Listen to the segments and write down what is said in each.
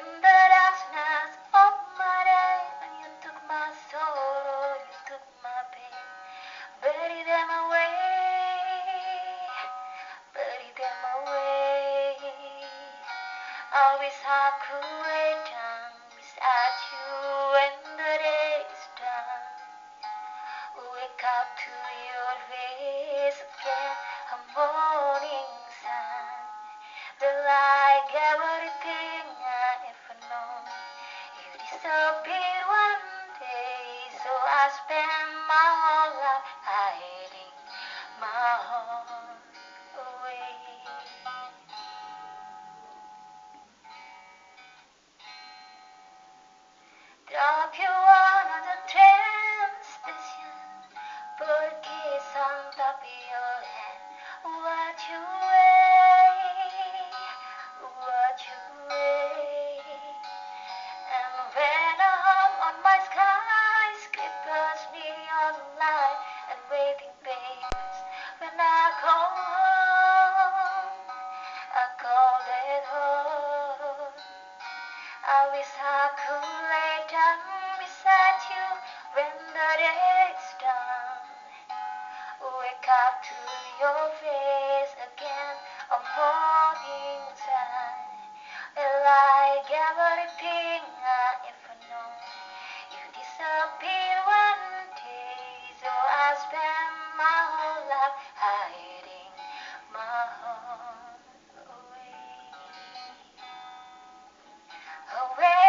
in the darkness of my day. When you took my sorrow, you took my pain, bury them away, bury them away. I wish I could lay down beside you when the day is done. Wake up to your face again, a morning sun. Will I get everything I ever known? You disappeared one day, so I spent my whole life hiding my heart away. Drop you on the train station, put kiss on top of your head. Watch you wait, watch you wait. And when I hung on my skyscrapers, neon light and waiting papers. When I go home, I call it home. I wish I could lay down beside you when the day's done. Wake up to your face again, a morning sun. Like everything I ever known, you disappeared one day, so I spent my whole life hiding my heart away. Away.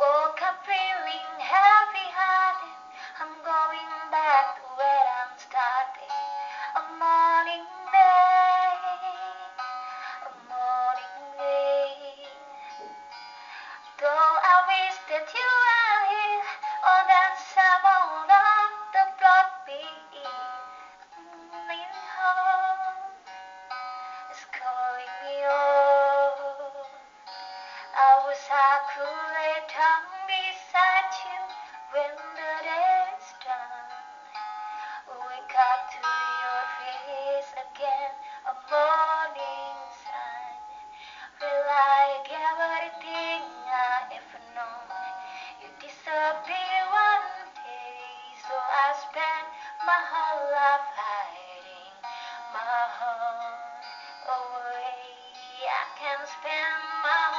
Woke up feeling heavy-hearted. I'm going back to where I'm starting. A morning day, a morning day. Though I wish that you were here, on that sound of the blood beating home is calling me home. I wish I could lay down beside you when the day's done. Wake up to your face again, a morning sun. Feel like everything I ever known. You disappear one day, so I spent my whole life hiding my heart away. I can spend my